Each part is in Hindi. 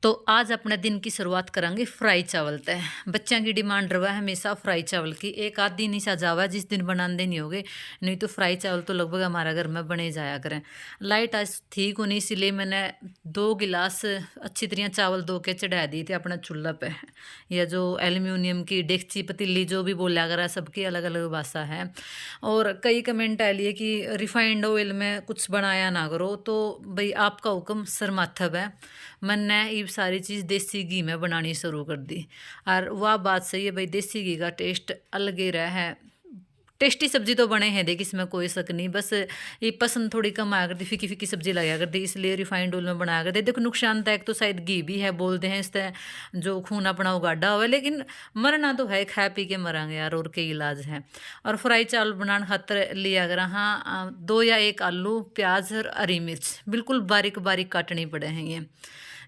तो आज अपने दिन की शुरुआत करेंगे फ्राई चावल तय। बच्चों की डिमांड रहा है हमेशा फ्राई चावल की। एक आध दिन ही सा जावा जिस दिन बनाते नहीं होगे, नहीं तो फ्राई चावल तो लगभग हमारा घर में बने जाया करें। लाइट आज ठीक होनी, इसीलिए मैंने 2 गिलास अच्छी तरह चावल धो के चढ़ा दिए थे अपना चूल्हा पे। या जो एल्यूमिनियम की डेगची पतीली जो भी बोला करा, सबकी अलग अलग भाषा है। और कई कमेंट आ लिए कि रिफाइंड ऑयल में कुछ बनाया ना करो, तो भाई आपका हुक्म सर माथब है। मैंने ये सारी चीज़ देसी घी में बनानी शुरू कर दी। और वह बात सही है भाई, देसी घी का टेस्ट अलग ही रहा है। टेस्टी सब्जी तो बने हैं देख, इसमें कोई शक नहीं। बस ये पसंद थोड़ी कम आया करती, फीकी फीकी सब्जी लगाया करती, इसलिए रिफाइंड ऑयल में बनाया करते। देखो नुकसानदायक तो शायद घी भी है, बोलते हैं इस तरह जो खून अपना उगाड़ा हुआ है, लेकिन मरना तो है, खा पी के मरांगे यार, और के इलाज है। और फ्राई चावल बनाने खातर लिया अगर, हाँ 2 या 1 आलू, प्याज और हरी मिर्च बिल्कुल बारीक बारीक काटनी पड़े हैं ये,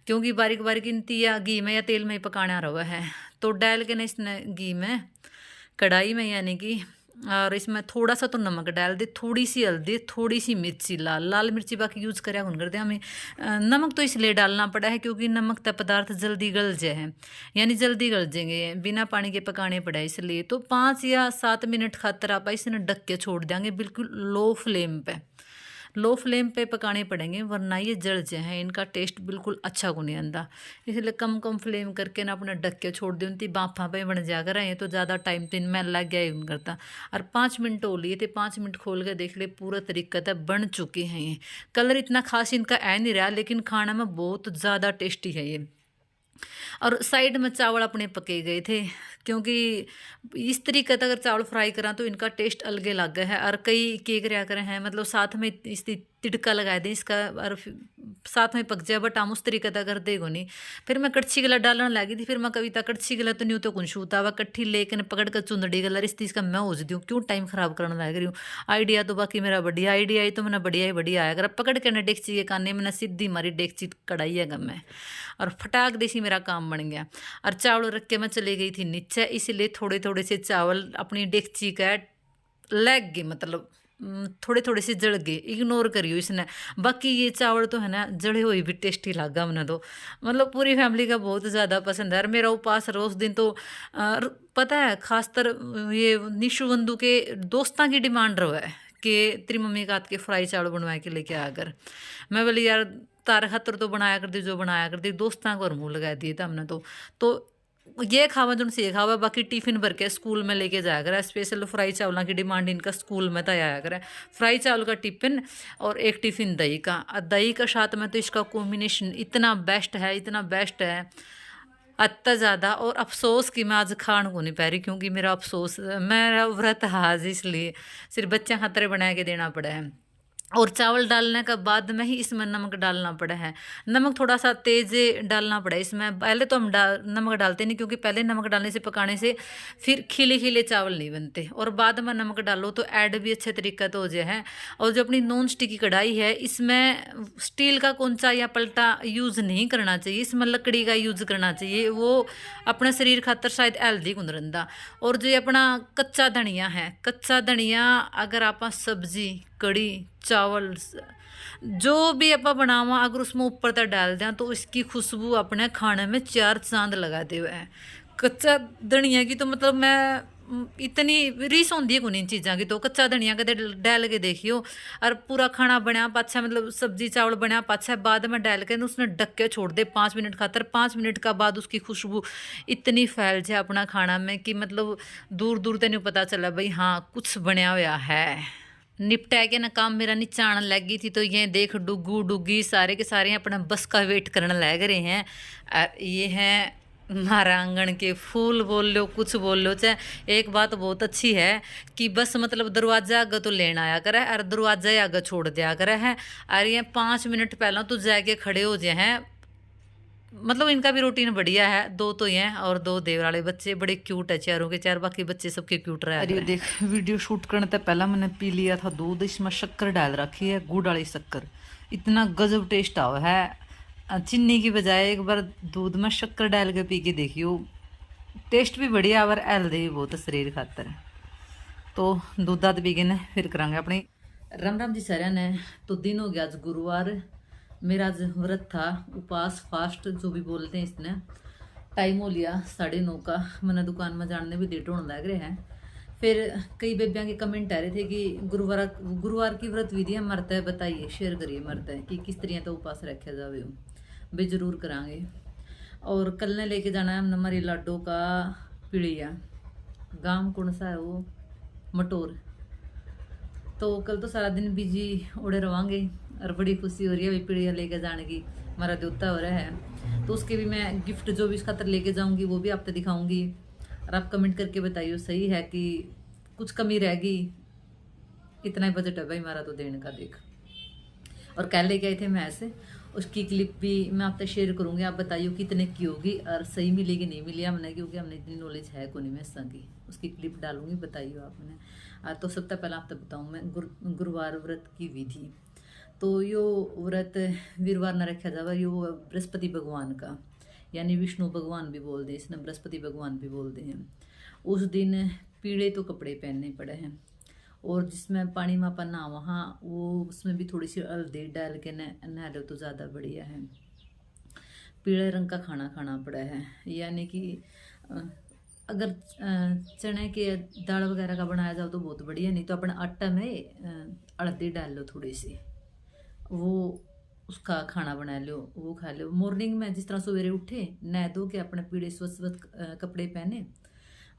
क्योंकि बारीक बारीक इनती या घी में या तेल में ही पकाना रहा है। तो डाल के ना इसने घी में, कढ़ाई में यानी कि, और इसमें थोड़ा सा तो नमक डाल दे, थोड़ी सी हल्दी, थोड़ी सी मिर्ची, लाल लाल मिर्ची बाकी यूज़ करें कौन करते हमें। नमक तो इसलिए डालना पड़ा है क्योंकि नमक तय पदार्थ जल्दी गल जाए हैं, यानी जल्दी गल जाएंगे, बिना पानी के पकाने पड़ा है। इसलिए तो 5 या 7 मिनट खातर आप इसे ढक के छोड़ देंगे बिल्कुल लो फ्लेम पे। लो फ्लेम पे पकाने पड़ेंगे, वरना ये जल जाए हैं, इनका टेस्ट बिल्कुल अच्छा को नहीं आंदा। इसलिए कम कम फ्लेम करके ना अपना ढक के छोड़ दी, उनकी बाफा पे बन जाकर रहे तो ज़्यादा टाइम तो इनमें लग गया ही करता। और 5 मिनट हो लिए थे, 5 मिनट खोल के देख ले, पूरा तरीका तक बन चुके हैं ये। कलर इतना खास इनका है नहीं रहा, लेकिन खाने में बहुत ज़्यादा टेस्टी है ये। और साइड में चावल अपने पके गए थे, क्योंकि इस तरीके से अगर चावल फ्राई करा तो इनका टेस्ट अलग लग गया है। और कई केक रहा करे हैं, मतलब साथ में इसकी तिड़का लगा दें इसका, और साथ में पक जाए, बट हम उस तरीके का कर देगो नहीं। फिर मैं कड़छी गला डालने लगी थी, फिर मैं कविता कड़छी गला तो नहीं तो कुछ होता वह कट्ठी लेकर पकड़ कर चुंदड़ी गला रिश्ती इसका मैं हो दूँ, क्यों टाइम खराब करने लग रही हूँ। आइडिया तो बाकी मेरा बढ़िया आइडिया ही, तो मैंने बढ़िया ही बढ़िया आया, अगर पकड़ के ना डेगची के काने मैंने सीधी मारी डेगची कढ़ाई है गम में, और फटाक देसी मेरा काम बन गया। और चावल रख के मैं चली गई थी नीचे, इसलिए थोड़े थोड़े से चावल अपनी डेगची का लग गए, मतलब थोड़े थोड़े से जल गए, इग्नोर करियो इसने। बाकी ये चावल तो है ना जड़े हुए भी टेस्टी लगा मैंने तो, मतलब पूरी फैमिली का बहुत ज़्यादा पसंद है। और मेरा उपास रहा उस दिन तो पता है, खासतर ये निशु बंधु के दोस्तों की डिमांड रहा है कि तेरी मम्मी का हाथ के फ्राई चावल बनवा के लेके आकर। मैं बोली यार तार खातर तो बनाया कर दी, जो बनाया कर दी, दोस्तों को और मुँह लगा दिए थे हमने तो ये खावा जो से खावा। बाकी टिफिन भर के स्कूल में लेके जाया करा, स्पेशल फ्राई चावलों की डिमांड इनका स्कूल में तो आया करे। फ्राई चावल का टिफिन और एक टिफिन दही का, और दही का साथ में तो इसका कॉम्बिनेशन इतना बेस्ट है, इतना बेस्ट है अत्ता ज़्यादा। और अफसोस कि मैं आज खान को नहीं पा रही, क्योंकि मेरा अफसोस, मेरा व्रत आज, इसलिए सिर्फ बच्चा खातर बना के देना पड़ा है। और चावल डालने के बाद में ही इसमें नमक डालना पड़ा है। नमक थोड़ा सा तेज़ डालना पड़ा है इसमें। पहले तो हम नमक डालते नहीं, क्योंकि पहले नमक डालने से, पकाने से फिर खिले खिले चावल नहीं बनते, और बाद में नमक डालो तो ऐड भी अच्छे तरीके तो हो जाए है। और जो अपनी नॉन स्टिक की कढ़ाई है, इसमें स्टील का कोंचा या पलटा यूज़ नहीं करना चाहिए, इसमें लकड़ी का यूज़ करना चाहिए, वो अपने शरीर खातर शायद हेल्दी गुण रहा। और जो अपना कच्चा धनिया है, कच्चा धनिया अगर आप सब्जी, कड़ी, चावल जो भी आप बनावा, अगर उसमें ऊपर तक डाल दें तो इसकी खुशबू अपने खाने में 4 चांद लगाते हुए है। कच्चा धनिया की तो मतलब मैं इतनी रीस होंगी है इन चीज़ों की, तो कच्चा धनिया कदे डाल के देखियो। और पूरा खाना बनया पाछा, मतलब सब्जी चावल बनया पाछा, बाद में डाल के उसने ढक के छोड़ दे 5 मिनट खातर। 5 मिनट का बाद उसकी खुशबू इतनी फैल जाए अपना खाना में कि मतलब दूर दूर तक नहीं पता चला भाई हाँ कुछ बनया हुआ है। निपटा के ना काम मेरा नीचे आने लग गई थी, तो ये देख डुगू डुगी सारे के सारे अपना बस का वेट करने लग रहे हैं। और ये हैं हमारा आंगन के फूल, बोल लो कुछ बोल लो। चाहे एक बात बहुत अच्छी है कि बस मतलब दरवाजा आगे तो लेना आया करे, और दरवाजा आगे छोड़ दिया करे है। और ये 5 मिनट पहला तो जाके खड़े हो जाए हैं, मतलब इनका भी रूटीन बढ़िया है। 2 तो ये हैं, और 2 देवर वाले बच्चे बड़े क्यूट है, चारों के चार, बाकी बच्चे सबके क्यूट रहे। अरे देख, वीडियो शूट करने से पहला मैंने पी लिया था दूध, इसमें शक्कर डाल रखी है, गुड़ वाली शक्कर, इतना गजब टेस्ट आवा है। चीनी की बजाय एक बार दूध में शक्कर डाल के पी के देखियो, टेस्ट भी बढ़िया और हेल्दी भी बहुत शरीर खातर। तो दूध दाद पी के फिर करांगे अपनी। राम राम जी सारे ने। तो दिन हो गया आज गुरुवार, मेरा आज व्रत था, उपवास फास्ट जो भी बोलते हैं इसने। टाइम हो लिया 9:30 का, मैंने दुकान में जानने भी लेट होने लग रहे हैं। फिर कई बेबियाँ के कमेंट आ रहे थे कि गुरुवार की व्रत विधियाँ मरता है, बताइए शेयर करिए मरता है कि किस तरह तो उपवास रखा जावे हो। भी जरूर करांगे। और कल ने लेके जाना है हमने हमारी लाडो का पीड़िया, गांव कौन सा है वो, मटोर। तो कल तो सारा दिन बिजी उड़े रवांगे और बड़ी खुशी हो रही है पीड़िया लेके जाने की। हमारा देवता हो रहा है तो उसके भी मैं गिफ्ट जो भी इस खातर लेके जाऊंगी वो भी आपको दिखाऊंगी। और आप कमेंट करके बताइए सही है कि कुछ कमी रहेगी। इतना ही बजट है भाई हमारा तो देने का, देख। और कल लेके आए थे मैं ऐसे, उसकी क्लिप भी मैं आपसे शेयर करूंगी। आप बताइए कितने की होगी और सही मिलेगी नहीं मिली हमने, क्योंकि हमने इतनी नॉलेज है को नहीं मैं की। उसकी क्लिप डालूंगी, बताइए आपने। तो सबसे पहले आपको बताऊँ मैं गुरुवार व्रत की विधि। तो यो व्रत वीरवार न रखा जावा, यो बृहस्पति भगवान का, यानी विष्णु भगवान भी बोलते हैं इसने, बृहस्पति भगवान भी बोलते हैं। उस दिन पीले तो कपड़े पहनने पड़े हैं, और जिसमें पानी में अपन नहा वहाँ वो उसमें भी थोड़ी सी हल्दी डाल के नहा लो तो ज़्यादा बढ़िया है। पीले रंग का खाना खाना पड़ा है, यानी कि अगर चने के दाल वगैरह का बनाया जाओ तो बहुत बढ़िया, नहीं तो अपने आटा में हल्दी डाल लो थोड़ी सी, वो उसका खाना बना लो, वो खा लो। मॉर्निंग में जिस तरह सवेरे उठे नहा धो के अपने पीले स्वच्छ कपड़े पहने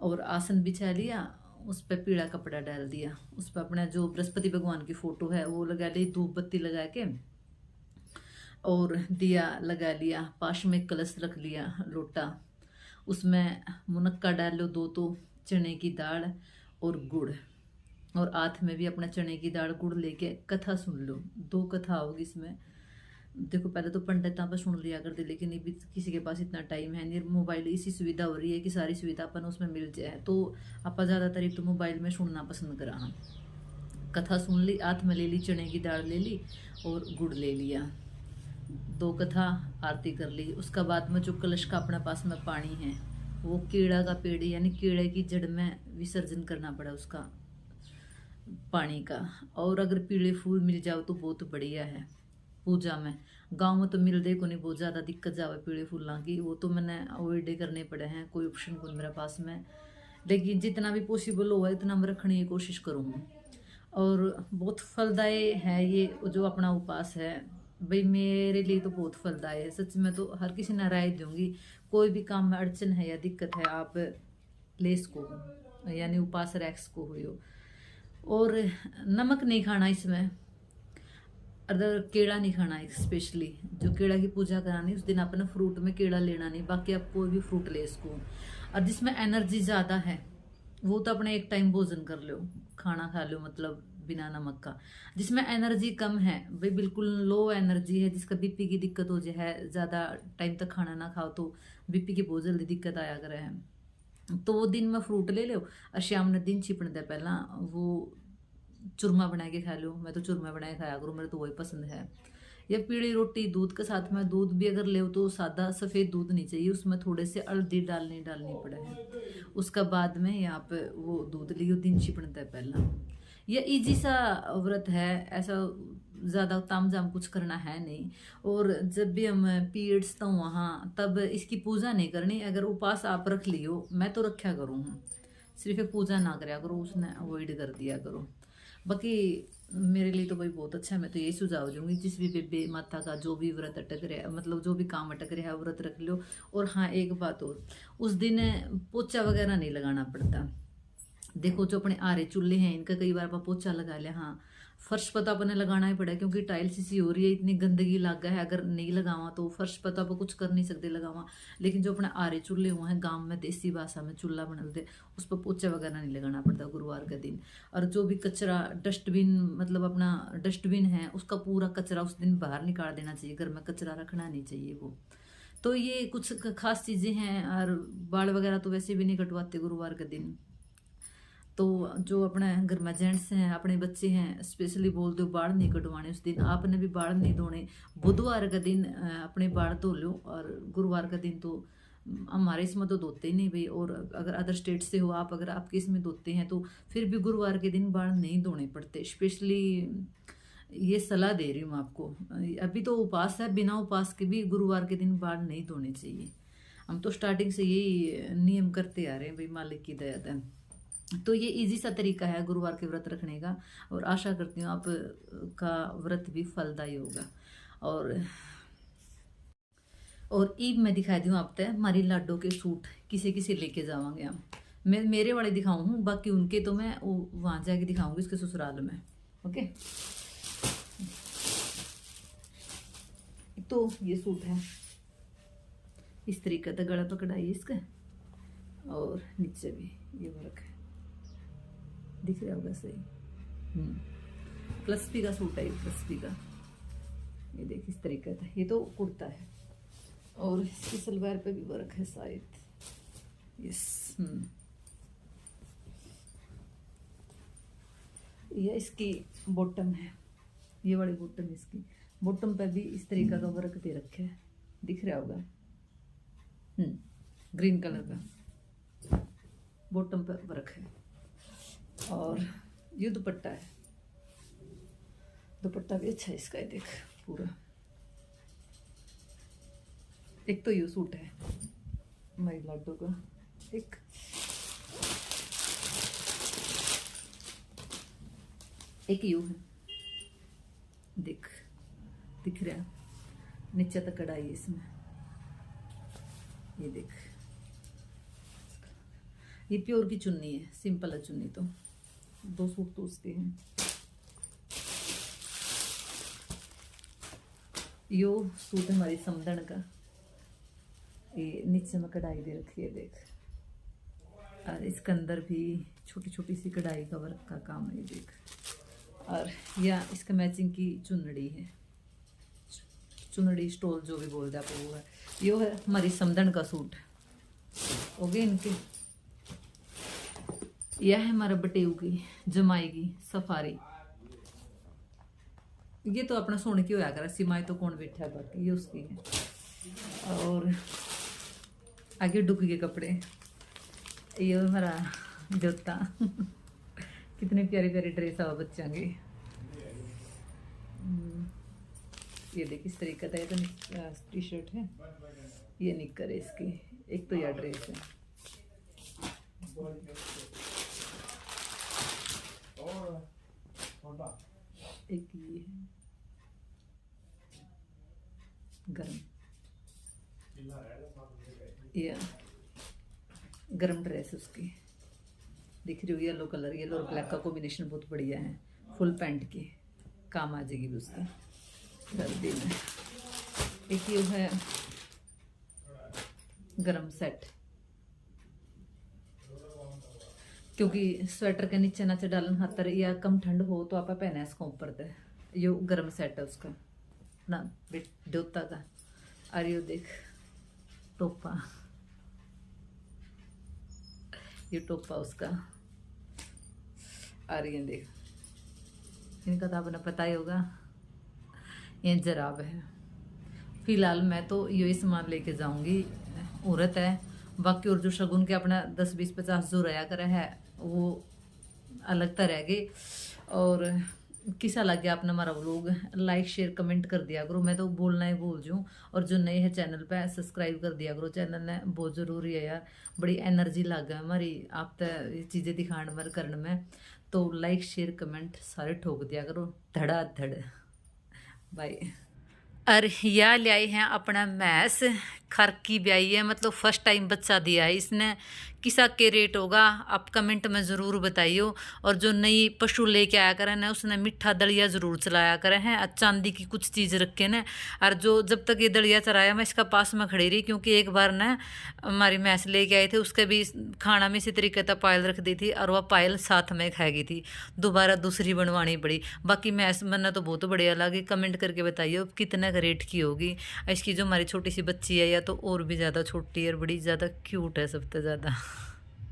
और आसन बिछा लिया, उस पर पीला कपड़ा डाल दिया, उस पर अपना जो बृहस्पति भगवान की फोटो है वो लगा ली, धूप बत्ती लगा के और दिया लगा लिया। पास में कलश रख लिया, लोटा, उसमें मुनक्का डाल लो 2 तो चने की दाल और गुड़, और हाथ में भी अपना चने की दाल गुड़ लेके कथा सुन लो। 2 कथा होगी इसमें। देखो पहले तो पंडितां पर सुन लिया करते, लेकिन अभी किसी के पास इतना टाइम है नहीं। मोबाइल इसी सुविधा हो रही है कि सारी सुविधा अपन उसमें मिल जाए, तो आप ज़्यादातर तो मोबाइल में सुनना पसंद करा। हम कथा सुन ली, हाथ में ले ली, चने की दाल ले ली और गुड़ ले लिया, 2 कथा आरती कर ली। उसका बाद में जो कलश का अपने पास में पानी है वो कीड़ा का पेड़ यानी कीड़े की जड़ में विसर्जन करना पड़ा उसका पानी का। और अगर पीले फूल मिल जाओ तो बहुत बढ़िया है पूजा में। गांव में तो मिलते को नहीं, बहुत ज़्यादा दिक्कत जावे पीले फूलों की, वो तो मैंने अवॉइड करने पड़े हैं, कोई ऑप्शन को मेरे पास में। लेकिन जितना भी पॉसिबल हुआ इतना मैं रखने की कोशिश करूँगी। और बहुत फलदायी है ये जो अपना उपास है भाई, मेरे लिए तो बहुत फलदायी है सच में। तो हर किसी ने राय दूंगी, कोई भी काम में अड़चन है या दिक्कत है आप ले इसको, यानी उपास रैक्स को हुई हो। और नमक नहीं खाना इसमें, अदर केड़ा नहीं खाना है। स्पेशली जो केड़ा की पूजा करानी उस दिन अपने फ्रूट में केड़ा लेना नहीं, बाकी आप कोई भी फ्रूट ले इसको। और जिसमें एनर्जी ज़्यादा है वो तो अपने एक टाइम भोजन कर लो, खाना खा लो, मतलब बिना नमक का। जिसमें एनर्जी कम है भाई, बिल्कुल लो एनर्जी है, जिसका बीपी की दिक्कत हो जाए, ज़्यादा टाइम तक खाना ना खाओ तो बीपी की बहुत जल्दी दिक्कत आया करे है, तो वो दिन में फ्रूट ले लो। और शाम ने दिन छिपने दे पहला वो चूरमा बना के खा लो। मैं तो चूरमा बना के खाया करूँ, मेरे तो वही पसंद है। या पीली रोटी दूध के साथ में, दूध भी अगर ले तो सादा सफ़ेद दूध नहीं चाहिए, उसमें थोड़े से हल्दी डालनी पड़े हैं। उसका बाद में यहाँ पे वो दूध लियो दिन छिपने तय पहला। यह इजी सा व्रत है, ऐसा ज़्यादा तामझाम कुछ करना है नहीं। और जब भी हम पीरियड्स तो वहाँ तब इसकी पूजा नहीं करनी। अगर उपास आप रख लियो, मैं तो रखा करूँ, सिर्फ पूजा ना कराया करो, उसने अवॉइड कर दिया करो। बाकी मेरे लिए तो भाई बहुत अच्छा है। मैं तो यही सुझाव दूंगी जिस भी बेबे माता का जो भी व्रत अटक रहा है, मतलब जो भी काम अटक रहा है व्रत रख लो। और हाँ एक बात और, उस दिन पोछा वगैरह नहीं लगाना पड़ता। देखो जो अपने आरे चूल्हे हैं इनका कई बार आप पोछा लगा लिया, हाँ फर्श पर तो अपने लगाना ही पड़ा, क्योंकि टाइल्स इसी हो रही है, इतनी गंदगी लग गया है। अगर नहीं लगावा तो फर्श पर तो आप कुछ कर नहीं सकते लगावा। लेकिन जो अपने आरे चूल्हे हुए हैं, गांव में देसी भाषा में चूल्हा बनते, उस पर पोछा वगैरह नहीं लगाना पड़ता गुरुवार के दिन। और जो भी कचरा डस्टबिन, मतलब अपना डस्टबिन है उसका पूरा कचरा उस दिन बाहर निकाल देना चाहिए, घर में कचरा रखना नहीं चाहिए वो। तो ये कुछ खास चीज़ें हैं। और बाल वगैरह तो वैसे भी नहीं कटवाते गुरुवार के दिन। तो जो अपने घर में जेंट्स हैं, अपने बच्चे हैं, स्पेशली बोल दो बाल नहीं कटवाने उस दिन, आपने भी बाल नहीं धोने। बुधवार का दिन अपने बाल धो लो, और गुरुवार का दिन तो हमारे इसमें तो धोते ही नहीं भाई। और अगर अदर स्टेट से हो आप, अगर आपके इसमें धोते हैं तो फिर भी गुरुवार के दिन बाल नहीं धोने पड़ते। स्पेशली ये सलाह दे रही हूँ आपको। अभी तो उपास है, बिना उपास के भी गुरुवार के दिन बाल नहीं धोने चाहिए। हम तो स्टार्टिंग से यही नियम करते आ रहे हैं भाई, मालिक की दया है। तो ये इजी सा तरीका है गुरुवार के व्रत रखने का, और आशा करती हूँ आप का व्रत भी फलदायी होगा। और ईब मैं दिखा दूँ आप तय हमारी लाडो के सूट किसे किसे लेके जावांगे हम। मैं मेरे वाले दिखाऊँ हूँ, बाकी उनके तो मैं वहाँ जाके दिखाऊंगी उसके ससुराल में। ओके, तो ये सूट है इस तरीके का, गला पकड़ाई इसका, और नीचे भी ये वर्क है, दिख रहा होगा सही। प्लस पी का सूट है, ये प्लस पी का, ये देख इस तरीके का। ये तो कुर्ता है, और इसकी सलवार पे भी वर्क है शायद। यस, ये इसकी बॉटम है, ये वाली बॉटम इसकी। बॉटम पे भी इस तरीका का वर्क दे रखे है, दिख रहा होगा। ग्रीन कलर का बॉटम पे वर्क है। और ये दुपट्टा है, दुपट्टा भी अच्छा है इसका, देख पूरा। एक तो ये सूट है हमारी लाडो का, एक यू है, दिख रहा, नीचे तक कढ़ाई है इसमें, ये देख। ये प्योर की चुन्नी है, सिंपल है चुन्नी। तो दो सूट तो उसके हैं। यो सूट है हमारी समदन का, ये नीचे में कढ़ाई दे रखी है देख, और इसके अंदर भी छोटी छोटी सी कढ़ाई का वर्क का काम है, ये देख। और यह इसका मैचिंग की चुनड़ी है, चुनड़ी स्टोल जो भी बोलते हैं आप वो है। यो है हमारी समदन का सूट हो गए इनके। यह है हमारा बटेऊ की जमाई की सफारी। ये तो अपना सोने की होया करा, सिमाई तो कौन बैठा है, बाकी ये उसकी है। और आगे डुकी के कपड़े, ये हमारा देवता कितने प्यारे प्यारे ड्रेस है बच्चा के। ये देख इस तरीके का, ये तो टी शर्ट है, ये निक्कर है इसकी। एक तो यह ड्रेस है, एक ये है गरम, ये गरम ड्रेस उसकी, दिख रही हो। येलो कलर, येलो और ब्लैक का कॉम्बिनेशन बहुत बढ़िया है। फुल पैंट की काम आ जाएगी भी उसकी सर्दी में। एक ये है गरम सेट, क्योंकि स्वेटर के नीचे नाचे डालन खातर या कम ठंड हो तो आप पहने इसको ऊपर ते। यो गरम सेट है उसका ना देवता का। और यो देख टोपा, ये टोपा उसका। और ये देख, इनका तो आपने पता ही होगा, ये जराब है। फिलहाल मैं तो यही सामान लेके जाऊंगी, औरत है। बाकी और जो शगुन के अपना 10 20 50 जो रहा करे है वो अलग तरह रहेगी। और किसा लग गया आपने हमारा व्लॉग, लाइक शेयर कमेंट कर दिया करो। मैं तो बोलना ही भूल जाऊँ। और जो नए हैं चैनल पे सब्सक्राइब कर दिया करो, चैनल ने बहुत ज़रूरी है यार। बड़ी एनर्जी लग है हमारी आप तक ये चीज़ें दिखाने में करने में। तो लाइक शेयर कमेंट सारे ठोक दिया करो धड़ाधड़। बाय। और यह लाई है अपना मैस, खर की ब्याई है, मतलब फर्स्ट टाइम बच्चा दिया है इसने। किसा के रेट होगा आप कमेंट में ज़रूर बताइयो। और जो नई पशु लेके आया करे ना उसने मीठा दलिया ज़रूर चलाया करे हैं, और चांदी की कुछ चीज़ रखे ना। और जो जब तक ये दलिया चलाया मैं इसका पास में खड़ी रही, क्योंकि एक बार ना हमारी मैस लेके आए थे, उसके भी खाना में इसी तरीके से पायल रख दी थी, और वह पायल साथ में खाएगी थी। दोबारा दूसरी बनवानी पड़ी। बाकी मैस बनना तो बहुत बढ़िया लगी। कमेंट करके बताइए कितने रेट की होगी। इसकी जो हमारी छोटी सी बच्ची है या तो और भी ज़्यादा छोटी है और बड़ी ज़्यादा क्यूट है सबसे ज़्यादा।